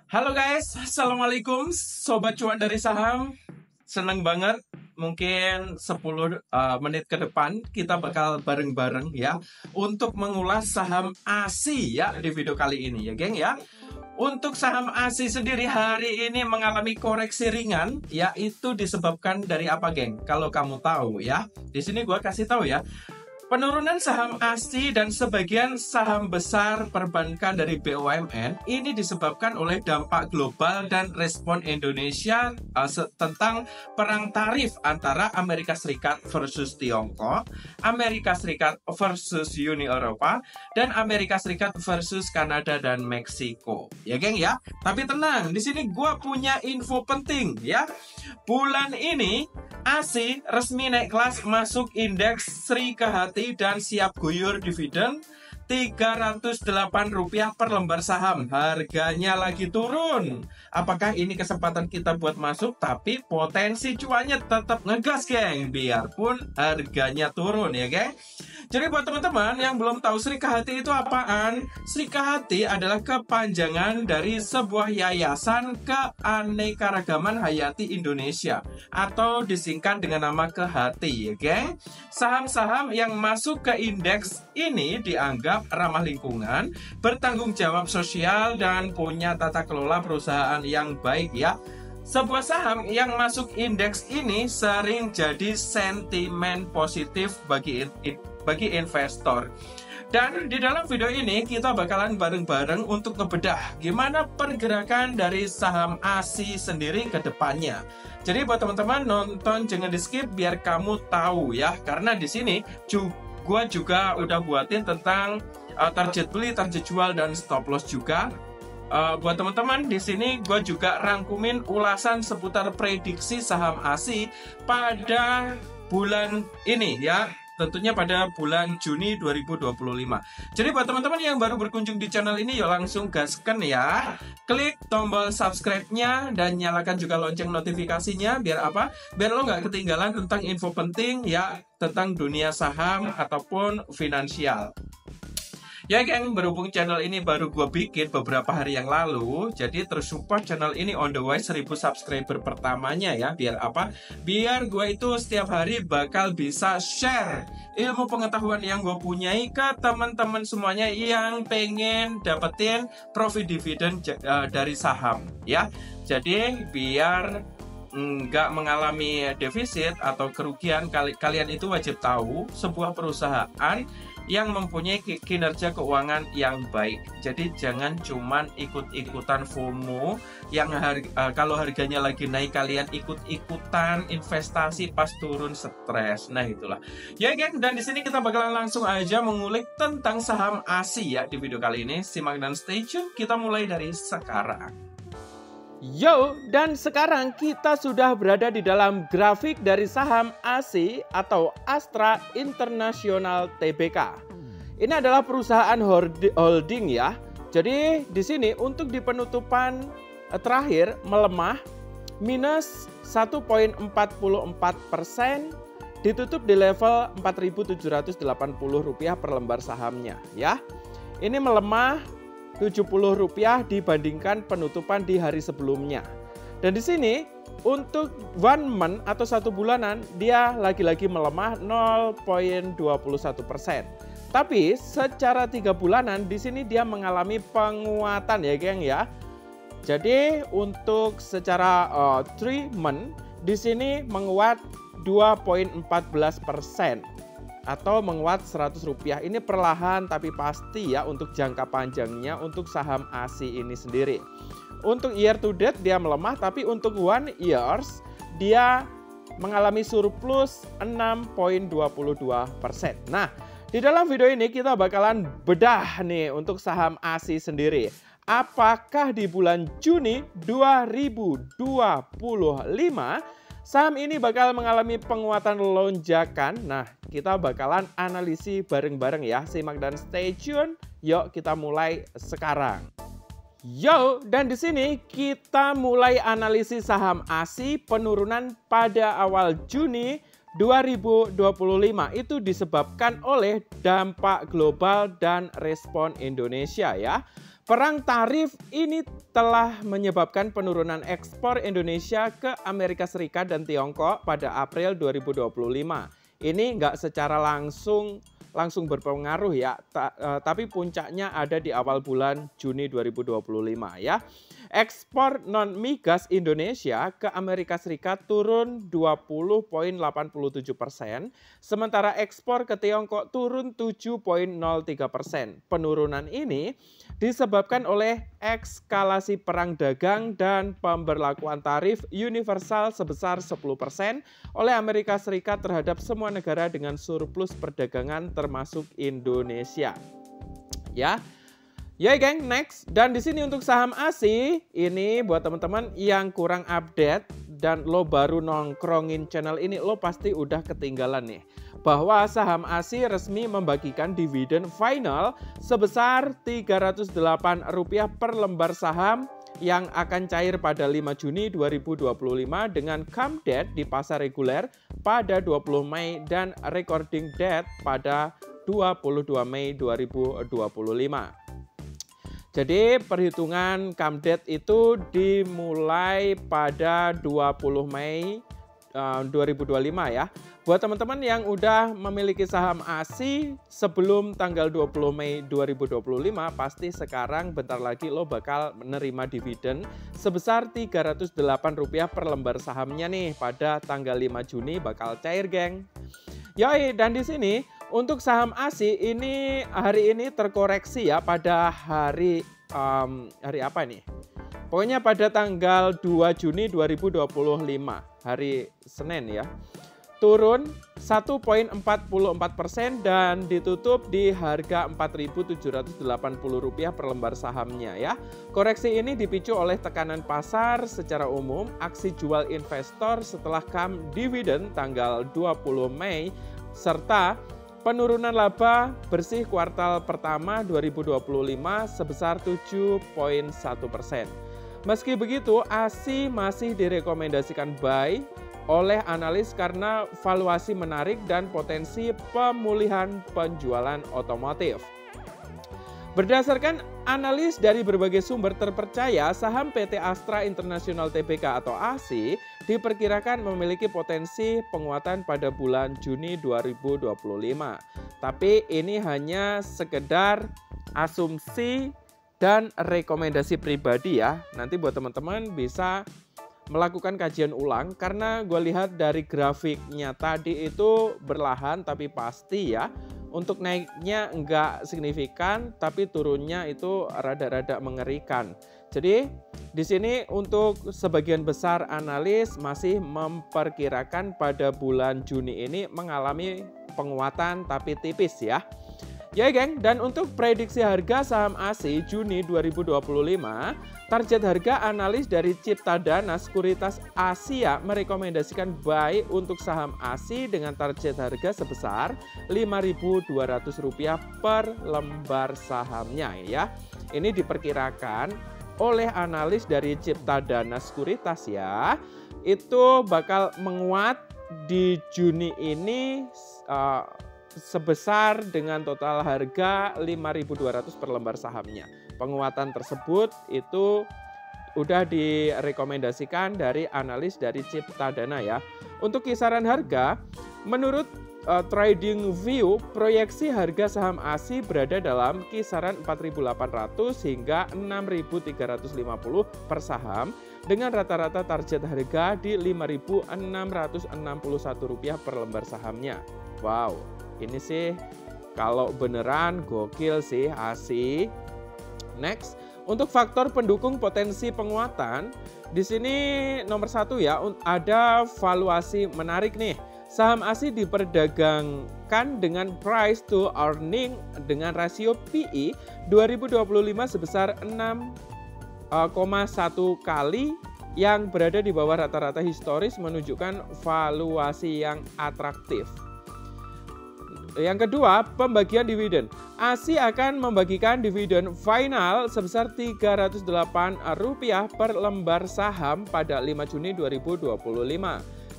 Halo guys, Assalamualaikum Sobat Cuan dari Saham. Senang banget, mungkin 10 menit ke depan kita bakal bareng-bareng ya untuk mengulas saham ASI ya di video kali ini ya geng ya. Untuk saham ASI sendiri hari ini mengalami koreksi ringan, yaitu disebabkan dari apa geng? Kalau kamu tahu ya, di sini gua kasih tahu ya. Penurunan saham ASI dan sebagian saham besar perbankan dari BUMN ini disebabkan oleh dampak global dan respon Indonesia tentang perang tarif antara Amerika Serikat versus Tiongkok, Amerika Serikat versus Uni Eropa, dan Amerika Serikat versus Kanada dan Meksiko. Ya geng ya, tapi tenang, di sini gue punya info penting ya. Bulan ini ASI resmi naik kelas masuk indeks Sri Kehati dan siap guyur dividen Rp308 per lembar saham. Harganya lagi turun. Apakah ini kesempatan kita buat masuk? Tapi potensi cuannya tetap ngegas geng, biarpun harganya turun ya geng. Jadi buat teman-teman yang belum tahu Sri Kehati itu apaan? Sri Kehati adalah kepanjangan dari sebuah yayasan keanekaragaman hayati Indonesia atau disingkat dengan nama Kehati ya geng. Saham-saham yang masuk ke indeks ini dianggap ramah lingkungan, bertanggung jawab sosial, dan punya tata kelola perusahaan yang baik ya. Sebuah saham yang masuk indeks ini sering jadi sentimen positif bagi investor. Dan di dalam video ini kita bakalan bareng-bareng untuk ngebedah gimana pergerakan dari saham ASI sendiri ke depannya. Jadi buat teman-teman nonton jangan di skip biar kamu tahu ya, karena di sini gue juga udah buatin tentang target beli, target jual, dan stop loss juga. Buat teman-teman di sini gue juga rangkumin ulasan seputar prediksi saham ASI pada bulan ini ya. Tentunya pada bulan Juni 2025. Jadi buat teman-teman yang baru berkunjung di channel ini, yuk langsung gaskan ya. Klik tombol subscribe-nya dan nyalakan juga lonceng notifikasinya. Biar apa? Biar lo nggak ketinggalan tentang info penting ya tentang dunia saham ataupun finansial. Ya geng, berhubung channel ini baru gue bikin beberapa hari yang lalu, jadi terus support channel ini on the way 1000 subscriber pertamanya ya. Biar apa? Biar gue itu setiap hari bakal bisa share ilmu pengetahuan yang gue punyai ke teman-teman semuanya yang pengen dapetin profit dividen dari saham ya. Jadi biar nggak mengalami defisit atau kerugian, kalian itu wajib tahu sebuah perusahaan yang mempunyai kinerja keuangan yang baik. Jadi jangan cuman ikut-ikutan FOMO yang kalau harganya lagi naik kalian ikut-ikutan investasi, pas turun stres. Nah itulah. Ya geng, dan di sini kita bakalan langsung aja mengulik tentang saham ASI ya di video kali ini. Simak dan stay tune. Kita mulai dari sekarang. Yo, dan sekarang kita sudah berada di dalam grafik dari saham ASI atau Astra International Tbk. Ini adalah perusahaan holding ya. Jadi di sini untuk di penutupan terakhir melemah minus 1,44%, ditutup di level Rp4.780 per lembar sahamnya ya. Ini melemah Rp70 dibandingkan penutupan di hari sebelumnya. Dan di sini untuk 1 month atau 1 bulanan dia lagi-lagi melemah 0,21%. Tapi secara 3 bulanan di sini dia mengalami penguatan ya geng ya. Jadi untuk secara 3 month di sini menguat 2,14%. Atau menguat Rp100. Ini perlahan tapi pasti ya untuk jangka panjangnya untuk saham ASI ini sendiri. Untuk year to date dia melemah, tapi untuk 1 years dia mengalami surplus 6,22%. Nah, di dalam video ini kita bakalan bedah nih untuk saham ASI sendiri. Apakah di bulan Juni 2025 saham ini bakal mengalami penguatan lonjakan? Nah, kita bakalan analisi bareng-bareng ya. Simak dan stay tune. Yuk kita mulai sekarang. Yo, dan di sini kita mulai analisis saham ASI penurunan pada awal Juni 2025. Itu disebabkan oleh dampak global dan respon Indonesia ya. Perang tarif ini telah menyebabkan penurunan ekspor Indonesia ke Amerika Serikat dan Tiongkok pada April 2025. Ini nggak secara langsung berpengaruh ya, tapi puncaknya ada di awal bulan Juni 2025 ya. Ekspor non-migas Indonesia ke Amerika Serikat turun 20,87%, sementara ekspor ke Tiongkok turun 7,03%. Penurunan ini disebabkan oleh eskalasi perang dagang dan pemberlakuan tarif universal sebesar 10% oleh Amerika Serikat terhadap semua negara dengan surplus perdagangan termasuk Indonesia. Ya geng, next. Dan di sini untuk saham ASI, ini buat teman-teman yang kurang update dan lo baru nongkrongin channel ini, lo pasti udah ketinggalan nih. Bahwa saham ASI resmi membagikan dividen final sebesar Rp308 per lembar saham yang akan cair pada 5 Juni 2025 dengan come date di pasar reguler pada 20 Mei dan recording date pada 22 Mei 2025. Jadi perhitungan come date itu dimulai pada 20 Mei 2025 ya. Buat teman-teman yang udah memiliki saham ASI sebelum tanggal 20 Mei 2025, pasti sekarang bentar lagi lo bakal menerima dividen sebesar Rp308 per lembar sahamnya nih pada tanggal 5 Juni bakal cair geng. Yoi, dan di sini untuk saham ASI ini hari ini terkoreksi ya pada hari apa nih? Pokoknya pada tanggal 2 Juni 2025, hari Senin ya. Turun 1,44% dan ditutup di harga Rp4.780 per lembar sahamnya ya. Koreksi ini dipicu oleh tekanan pasar secara umum, aksi jual investor setelah come dividen tanggal 20 Mei serta penurunan laba bersih kuartal pertama 2025 sebesar 7,1%. Meski begitu, ASI masih direkomendasikan buy oleh analis karena valuasi menarik dan potensi pemulihan penjualan otomotif. Berdasarkan analis dari berbagai sumber terpercaya, saham PT Astra International Tbk atau ASI diperkirakan memiliki potensi penguatan pada bulan Juni 2025. Tapi ini hanya sekedar asumsi dan rekomendasi pribadi ya. Nanti buat teman-teman bisa melakukan kajian ulang karena gue lihat dari grafiknya tadi itu berlahan tapi pasti ya. Untuk naiknya enggak signifikan tapi turunnya itu rada-rada mengerikan. Jadi di sini untuk sebagian besar analis masih memperkirakan pada bulan Juni ini mengalami penguatan tapi tipis ya. Ya geng, dan untuk prediksi harga saham ASI Juni 2025, target harga analis dari Ciptadana Sekuritas Asia merekomendasikan buy untuk saham ASI dengan target harga sebesar Rp5.200 per lembar sahamnya ya. Ini diperkirakan oleh analis dari Ciptadana Sekuritas ya, itu bakal menguat di Juni ini sebesar dengan total harga Rp5.200 per lembar sahamnya. Penguatan tersebut itu udah direkomendasikan dari analis dari Ciptadana ya. Untuk kisaran harga, menurut TradingView, proyeksi harga saham ASI berada dalam kisaran 4.800 hingga 6.350 per saham dengan rata-rata target harga di Rp5.661 per lembar sahamnya. Wow, ini sih kalau beneran gokil sih ASI. Next, untuk faktor pendukung potensi penguatan, di sini nomor 1 ya, ada valuasi menarik nih. Saham ASI diperdagangkan dengan price to earning dengan rasio PE 2025 sebesar 6,1 kali yang berada di bawah rata-rata historis menunjukkan valuasi yang atraktif. Yang kedua, pembagian dividen. ASI akan membagikan dividen final sebesar Rp308 per lembar saham pada 5 Juni 2025.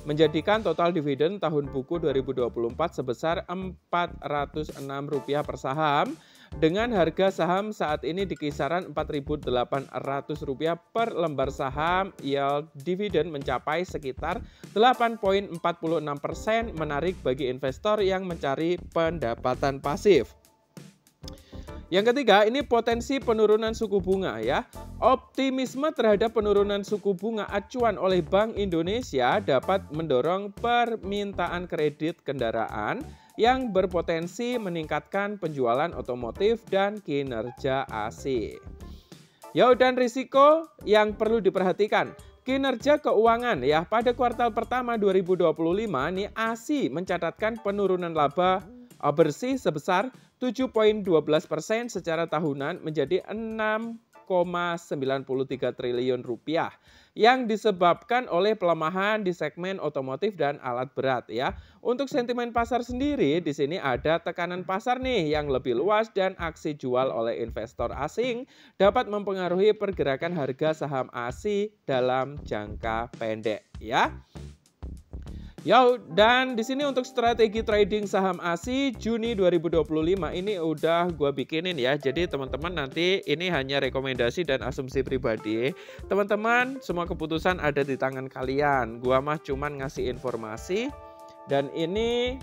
Menjadikan total dividen tahun buku 2024 sebesar Rp406 per saham. dengan harga saham saat ini di kisaran Rp4.800 per lembar saham. Yield dividen mencapai sekitar 8,46%, menarik bagi investor yang mencari pendapatan pasif. Yang ketiga, ini potensi penurunan suku bunga ya. Optimisme terhadap penurunan suku bunga acuan oleh Bank Indonesia dapat mendorong permintaan kredit kendaraan yang berpotensi meningkatkan penjualan otomotif dan kinerja ASI. Dan risiko yang perlu diperhatikan. Kinerja keuangan ya, pada kuartal pertama 2025 nih ASI mencatatkan penurunan laba bersih sebesar 7,12% secara tahunan menjadi 6,93 triliun rupiah yang disebabkan oleh pelemahan di segmen otomotif dan alat berat ya. Untuk sentimen pasar sendiri di sini ada tekanan pasar nih yang lebih luas dan aksi jual oleh investor asing dapat mempengaruhi pergerakan harga saham ASI dalam jangka pendek ya. Dan di sini untuk strategi trading saham ASI Juni 2025 ini udah gue bikinin ya. Jadi teman-teman nanti ini hanya rekomendasi dan asumsi pribadi. Teman-teman semua keputusan ada di tangan kalian. Gua mah cuman ngasih informasi dan ini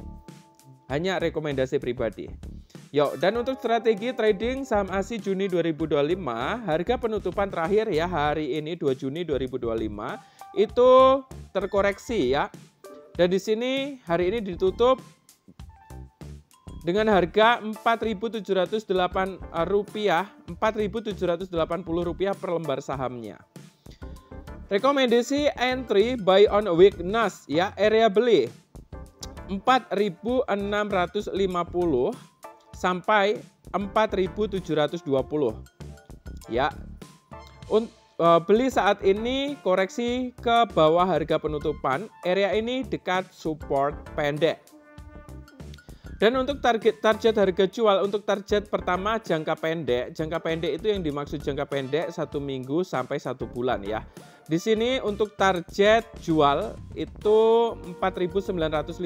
hanya rekomendasi pribadi. Dan untuk strategi trading saham ASI Juni 2025, harga penutupan terakhir ya hari ini 2 Juni 2025 itu terkoreksi ya. Dan di sini hari ini ditutup dengan harga Rp4.780 per lembar sahamnya. Rekomendasi entry buy on weakness ya, area beli 4.650 sampai 4.720 ya. Beli saat ini koreksi ke bawah harga penutupan, area ini dekat support pendek. Dan untuk target harga jual, untuk target pertama jangka pendek itu yang dimaksud jangka pendek 1 minggu sampai 1 bulan ya. Di sini untuk target jual itu 4.950.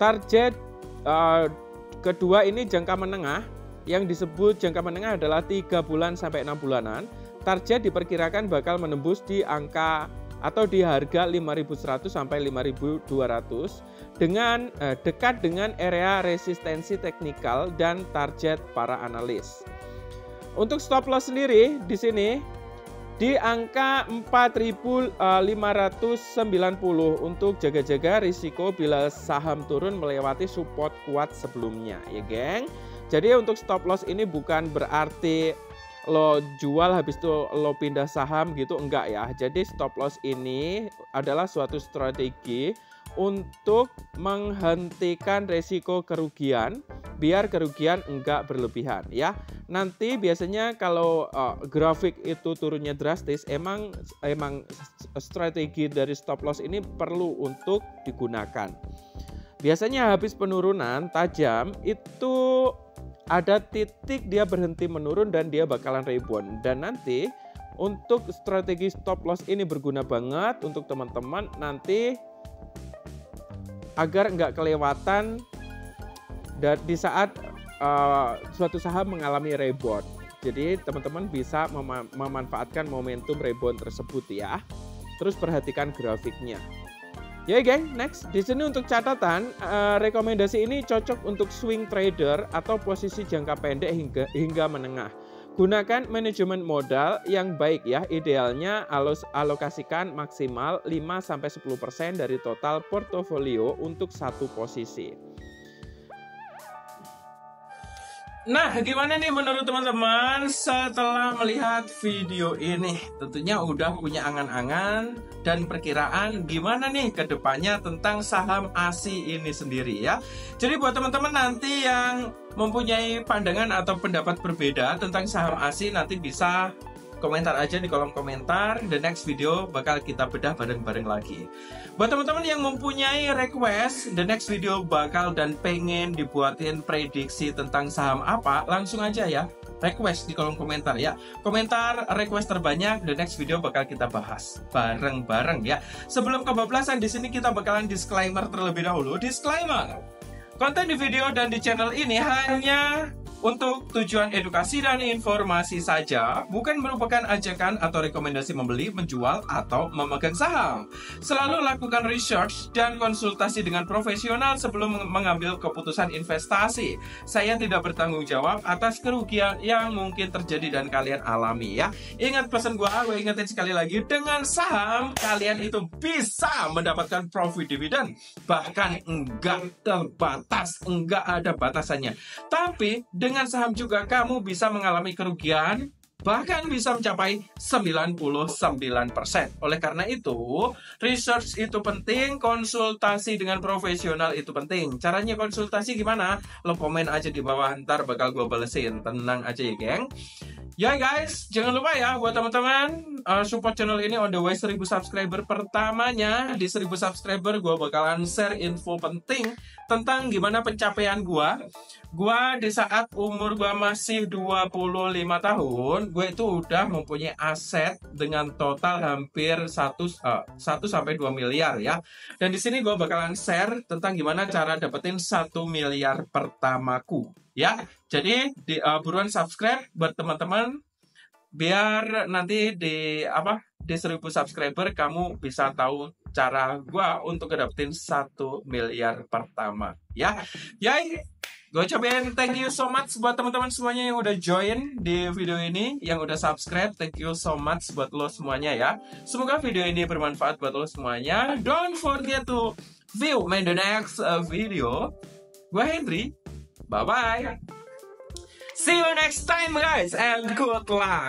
Target kedua ini jangka menengah, yang disebut jangka menengah adalah 3 bulan sampai 6 bulanan. Target diperkirakan bakal menembus di angka atau di harga 5.100 sampai 5.200 dengan dekat dengan area resistensi teknikal dan target para analis. Untuk stop loss sendiri di sini di angka 4.590 untuk jaga-jaga risiko bila saham turun melewati support kuat sebelumnya ya geng. Jadi untuk stop loss ini bukan berarti lo jual habis itu lo pindah saham gitu, enggak ya. Jadi stop loss ini adalah suatu strategi untuk menghentikan resiko kerugian biar kerugian enggak berlebihan ya. Nanti biasanya kalau grafik itu turunnya drastis, emang strategi dari stop loss ini perlu untuk digunakan. Biasanya habis penurunan tajam itu ada titik dia berhenti menurun dan dia bakalan rebound. Dan nanti untuk strategi stop loss ini berguna banget untuk teman-teman nanti agar nggak kelewatan di saat suatu saham mengalami rebound. Jadi teman-teman bisa memanfaatkan momentum rebound tersebut ya. Terus perhatikan grafiknya. Ya geng, next. Di sini untuk catatan, rekomendasi ini cocok untuk swing trader atau posisi jangka pendek hingga menengah. Gunakan manajemen modal yang baik ya. Idealnya alokasikan maksimal 5-10% dari total portofolio untuk satu posisi. Nah, gimana nih menurut teman-teman setelah melihat video ini? Tentunya udah punya angan-angan dan perkiraan gimana nih ke depannya tentang saham ASI ini sendiri ya. Jadi buat teman-teman nanti yang mempunyai pandangan atau pendapat berbeda tentang saham ASI nanti bisa komentar aja di kolom komentar. The next video bakal kita bedah bareng-bareng lagi. Buat teman-teman yang mempunyai request, the next video bakal dan pengen dibuatin prediksi tentang saham apa, langsung aja ya request di kolom komentar ya. Komentar request terbanyak, the next video bakal kita bahas bareng-bareng ya. Sebelum kebablasan di sini kita bakalan disclaimer terlebih dahulu. Disclaimer. Konten di video dan di channel ini hanya untuk tujuan edukasi dan informasi saja, bukan merupakan ajakan atau rekomendasi membeli, menjual, atau memegang saham. Selalu lakukan research dan konsultasi dengan profesional sebelum mengambil keputusan investasi. Saya tidak bertanggung jawab atas kerugian yang mungkin terjadi dan kalian alami ya. Ingat pesan gue ingetin sekali lagi, dengan saham kalian itu bisa mendapatkan profit dividen, bahkan enggak terbatas, enggak ada batasannya. Tapi dengan saham juga kamu bisa mengalami kerugian, bahkan bisa mencapai 99%. Oleh karena itu, research itu penting, konsultasi dengan profesional itu penting. Caranya konsultasi gimana? Lo komen aja di bawah, ntar bakal gue balesin. Tenang aja ya, geng. Ya guys, jangan lupa ya buat teman-teman support channel ini on the way 1000 subscriber pertamanya. Di 1000 subscriber gue bakalan share info penting tentang gimana pencapaian gue. Gue di saat umur gue masih 25 tahun, gue itu udah mempunyai aset dengan total hampir 1 sampai 2 miliar ya. Dan di sini gue bakalan share tentang gimana cara dapetin 1 miliar pertamaku. Ya, jadi buruan subscribe buat teman-teman biar nanti di 1000 subscriber kamu bisa tahu cara gua untuk dapetin 1 miliar pertama. Ya, gue ucapin thank you so much buat teman-teman semuanya yang udah join di video ini, yang udah subscribe. Thank you so much buat lo semuanya ya. Semoga video ini bermanfaat buat lo semuanya. Don't forget to view my the next video. Gue Henry. Bye-bye. See you next time, guys, and good luck.